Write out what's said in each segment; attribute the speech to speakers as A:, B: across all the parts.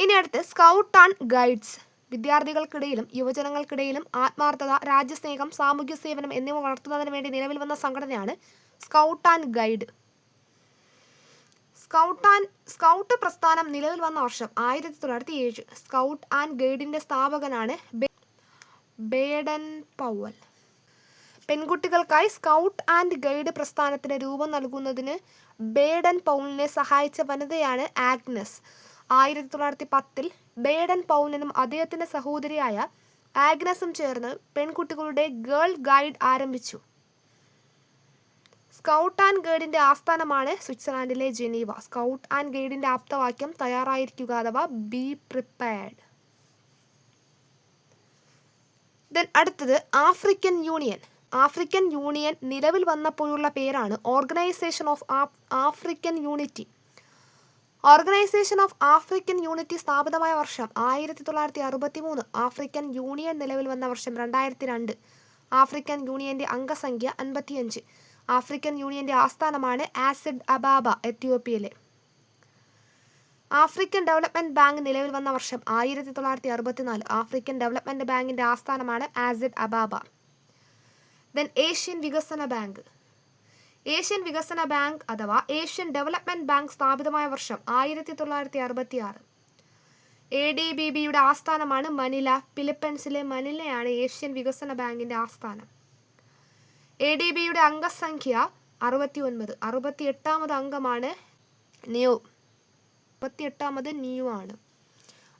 A: ഇനി അടുത്ത് scout and guides. വിദ്യാർത്ഥികൾക്കിടയിലും യുവജനങ്ങൾക്കിടയിലും ആത്മാർത്ഥത, രാജ്യസ്നേഹം, സാമൂഹ്യ സേവനം എന്നിവ വളർത്തുന്നതിന് വേണ്ടി നിലവിൽ വന്ന സംഘടനയാണ് സ്കൗട്ട് ആൻഡ് ഗൈഡ്. സ്കൗട്ട് പ്രസ്ഥാനം നിലവിൽ വന്ന വർഷം 1907. സ്കൗട്ട് ആൻഡ് ഗൈഡിന്റെ സ്ഥാപകനാണ് ബേഡൻ പൗവൽ. പെൺകുട്ടികൾക്കായി സ്കൗട്ട് ആൻഡ് ഗൈഡ് പ്രസ്ഥാനത്തിന് രൂപം നൽകുന്നതിന് ബേഡൻ പൗവലിനെ സഹായിച്ച വനിതയാണ് ആഗ്നസ്. 1910 ബേഡൻ പൗവലും അദ്ദേഹത്തിന്റെ സഹോദരിയായ ആഗ്നസും ചേർന്ന് പെൺകുട്ടികളുടെ ഗേൾ ഗൈഡ് ആരംഭിച്ചു. സ്കൗട്ട് ആൻഡ് ഗൈഡിന്റെ ആസ്ഥാനമാണ് സ്വിറ്റ്സർലാൻഡിലെ ജനീവ. സ്കൗട്ട് ആൻഡ് ഗൈഡിന്റെ ആപ്തവാക്യം തയ്യാറായിരിക്കുക അഥവാ ബി പ്രിപ്പയർഡ്. അടുത്തത് ആഫ്രിക്കൻ യൂണിയൻ. ആഫ്രിക്കൻ യൂണിയൻ നിലവിൽ വന്നപ്പോഴുള്ള പേരാണ് organisation of African unity. Organisation of African unity സ്ഥാപിതമായ വർഷം 1963. ആഫ്രിക്കൻ യൂണിയൻ നിലവിൽ വന്ന വർഷം 2002. ആഫ്രിക്കൻ യൂണിയന്റെ അംഗസംഖ്യ 55. ആഫ്രിക്കൻ യൂണിയന്റെ ആസ്ഥാനമാണ് ആസിഡ് അബാബ, എത്യോപ്യയിലെ. ആഫ്രിക്കൻ ഡെവലപ്മെന്റ് ബാങ്ക് നിലവിൽ വന്ന വർഷം 1964. ആഫ്രിക്കൻ ഡെവലപ്മെന്റ് ബാങ്കിന്റെ ആസ്ഥാനമാണ് ആസിഡ് അബാബ. ഏഷ്യൻ വികസന ബാങ്ക്. ഏഷ്യൻ വികസന ബാങ്ക് അഥവാ ഏഷ്യൻ ഡെവലപ്മെന്റ് ബാങ്ക് സ്ഥാപിതമായ വർഷം 1966. ADBയുടെ ആസ്ഥാനമാണ് മനില. ഫിലിപ്പൈൻസിലെ മനിലയാണ് ഏഷ്യൻ വികസന ബാങ്കിന്റെ ആസ്ഥാനം. ADBയുടെ അംഗസംഖ്യ 69. 68ാമത് അംഗമാണ് ന്യൂ. 68ാമത് ന്യൂ ആണ്.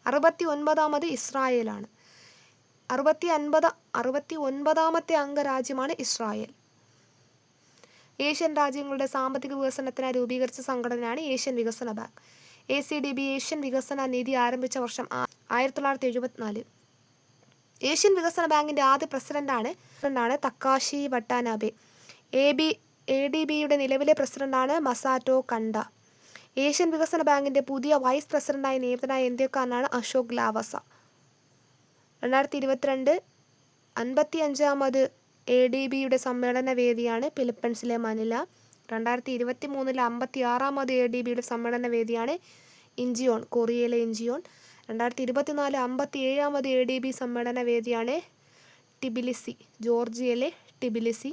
A: 69ാമത് ഇസ്രായേലാണ്. 69ാമത്തെ അംഗരാജ്യമാണ് ഇസ്രായേൽ. ഏഷ്യൻ രാജ്യങ്ങളുടെ സാമ്പത്തിക വികസനത്തിനായി രൂപീകരിച്ച സംഘടനയാണ് ഏഷ്യൻ വികസന ബാങ്ക്. ACDB ഏഷ്യൻ വികസന നിധി ആരംഭിച്ച വർഷം 1974. ഏഷ്യൻ വികസന ബാങ്കിന്റെ ആദ്യ പ്രസിഡന്റാണ് തക്കാഷി വട്ടാനാബെ. ADBയുടെ നിലവിലെ പ്രസിഡന്റാണ് മസാറ്റോ കണ്ട. ഏഷ്യൻ വികസന ബാങ്കിന്റെ പുതിയ വൈസ് പ്രസിഡന്റായി നിയമിതനായ ഇന്ത്യക്കാരനാണ് അശോക് ലാവസ. 2022 55ാമത് ADBയുടെ സമ്മേളന വേദിയാണ് ഫിലിപ്പൈൻസിലെ മനില. 2023 56ാമത് ADBയുടെ സമ്മേളന വേദിയാണ് ഇഞ്ചിയോൺ, കൊറിയയിലെ ഇഞ്ചിയോൺ. 2024 57ാമത് ADB സമ്മേളന വേദിയാണ് ടിബിലിസി, ജോർജിയയിലെ ടിബിലിസി.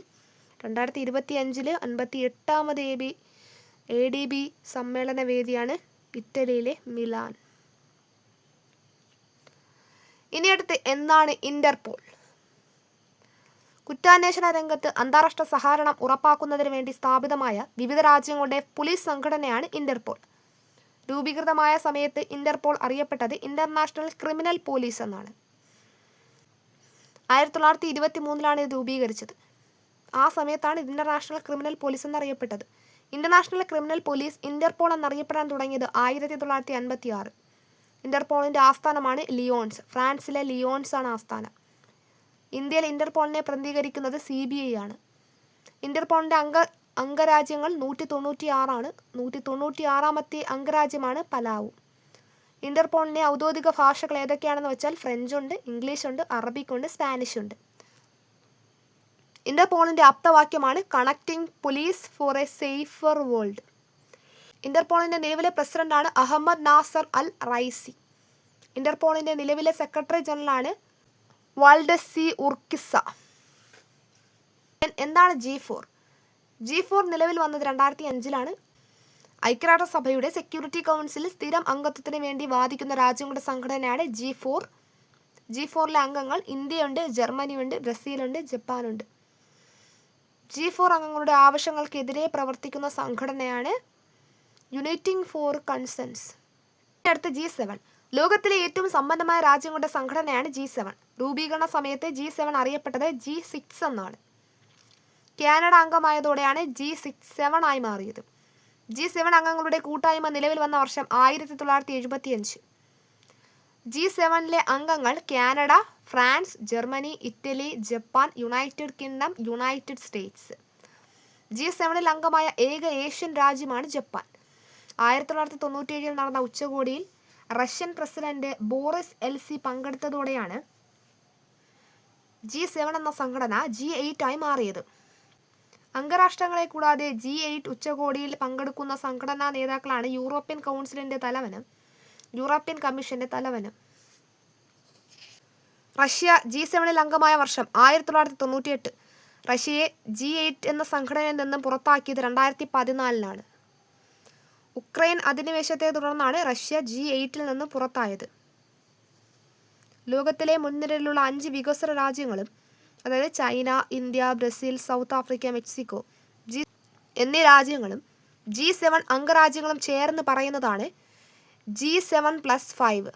A: 2025 58ാമത് ADB സമ്മേളന വേദിയാണ് ഇറ്റലിയിലെ മിലാൻ. ഇനി അടുത്ത് എന്താണ് ഇന്റർപോൾ? കുറ്റാന്വേഷണ രംഗത്ത് അന്താരാഷ്ട്ര സഹകരണം ഉറപ്പാക്കുന്നതിന് വേണ്ടി സ്ഥാപിതമായ വിവിധ രാജ്യങ്ങളുടെ പോലീസ് സംഘടനയാണ് ഇന്റർപോൾ. രൂപീകൃതമായ സമയത്ത് ഇന്റർപോൾ അറിയപ്പെട്ടത് ഇന്റർനാഷണൽ ക്രിമിനൽ പോലീസ് എന്നാണ്. 1923 ഇത് രൂപീകരിച്ചത്. ആ സമയത്താണ് ഇന്റർനാഷണൽ ക്രിമിനൽ പോലീസ് എന്നറിയപ്പെട്ടത്. ഇന്റർനാഷണൽ ക്രിമിനൽ പോലീസ് ഇന്റർപോൾ എന്നറിയപ്പെടാൻ തുടങ്ങിയത് 1956. ഇന്റർപോളിന്റെ ആസ്ഥാനമാണ് ലിയോൺസ്. ഫ്രാൻസിലെ ലിയോൺസ് ആണ് ആസ്ഥാനം. ഇന്ത്യയിൽ ഇന്റർപോളിനെ പ്രതിനിധീകരിക്കുന്നത് CBI ആണ്. ഇന്റർപോളിന്റെ അംഗരാജ്യങ്ങൾ 196 ആണ്. 196ാമത്തെ അംഗരാജ്യമാണ് പലാവു. ഇന്റർപോളിന്റെ ഔദ്യോഗിക ഭാഷകൾ ഏതൊക്കെയാണെന്ന് വെച്ചാൽ ഫ്രഞ്ച് ഉണ്ട്, ഇംഗ്ലീഷ് ഉണ്ട്, അറബിക് ഉണ്ട്, സ്പാനിഷ് ഉണ്ട്. ഇന്റർപോളിന്റെ ആപ്തവാക്യമാണ് connecting police for a safer world. ഇന്റർപോളിന്റെ നിലവിലെ പ്രസിഡന്റാണ് അഹമ്മദ് നാസർ അൽ റൈസി. ഇന്റർപോളിന്റെ നിലവിലെ സെക്രട്ടറി ജനറലാണ് വാൾഡസി ഉർക്കിസ. എന്താണ് G4? G4 നിലവിൽ വന്നത് 2005 ഐക്യരാഷ്ട്രസഭയുടെ സെക്യൂരിറ്റി കൗൺസിലിൽ സ്ഥിരം അംഗത്വത്തിന് വേണ്ടി വാദിക്കുന്ന രാജ്യങ്ങളുടെ സംഘടനയാണ് G4. G4ലെ അംഗങ്ങൾ ഇന്ത്യയുണ്ട്, ജർമ്മനിയുണ്ട്, ബ്രസീലുണ്ട്, ജപ്പാനുണ്ട്. G4 അംഗങ്ങളുടെ ആവശ്യങ്ങൾക്കെതിരെ പ്രവർത്തിക്കുന്ന സംഘടനയാണ് യുണൈറ്റിംഗ് ഫോർ കൺസേൺസ്. അടുത്ത G7. ലോകത്തിലെ ഏറ്റവും സമ്പന്നമായ രാജ്യങ്ങളുടെ സംഘടനയാണ് G7. രൂപീകരണ സമയത്ത് G7 അറിയപ്പെട്ടത് G6 എന്നാണ്. കാനഡ അംഗമായതോടെയാണ് G7 ആയി മാറിയത്. G7 അംഗങ്ങളുടെ കൂട്ടായ്മ നിലവിൽ വന്ന വർഷം 1975. G7ലെ അംഗങ്ങൾ Canada, France, Germany, Italy, Japan, United Kingdom, United States. G7ൽ അംഗമായ ഏക ഏഷ്യൻ രാജ്യമാണ് ജപ്പാൻ. 1997 നടന്ന ഉച്ചകോടിയിൽ റഷ്യൻ പ്രസിഡന്റ് ബോറിസ് എൽസി പങ്കെടുത്തതോടെയാണ് G7 എന്ന സംഘടന G8 ആയി മാറിയത്. അംഗരാഷ്ട്രങ്ങളെ കൂടാതെ G8 ഉച്ചകോടിയിൽ പങ്കെടുക്കുന്ന സംഘടനാ നേതാക്കളാണ് യൂറോപ്യൻ കൗൺസിലിന്റെ തലവനും യൂറോപ്യൻ കമ്മീഷന്റെ തലവനും. റഷ്യ G7 അംഗമായ വർഷം 1998. റഷ്യയെ G8 എന്ന സംഘടനയിൽ നിന്നും പുറത്താക്കിയത് 2014. ഉക്രൈൻ അധിനിവേശത്തെ തുടർന്നാണ് റഷ്യ G8 നിന്ന് പുറത്തായത്. ലോകത്തിലെ മുൻനിരയിലുള്ള 5 വികസ്വര രാജ്യങ്ങളും, അതായത് China, India, Brazil, south Africa, Mexico എന്നീ രാജ്യങ്ങളും G7 അംഗരാജ്യങ്ങളും ചേർന്ന് പറയുന്നതാണ് G7+5.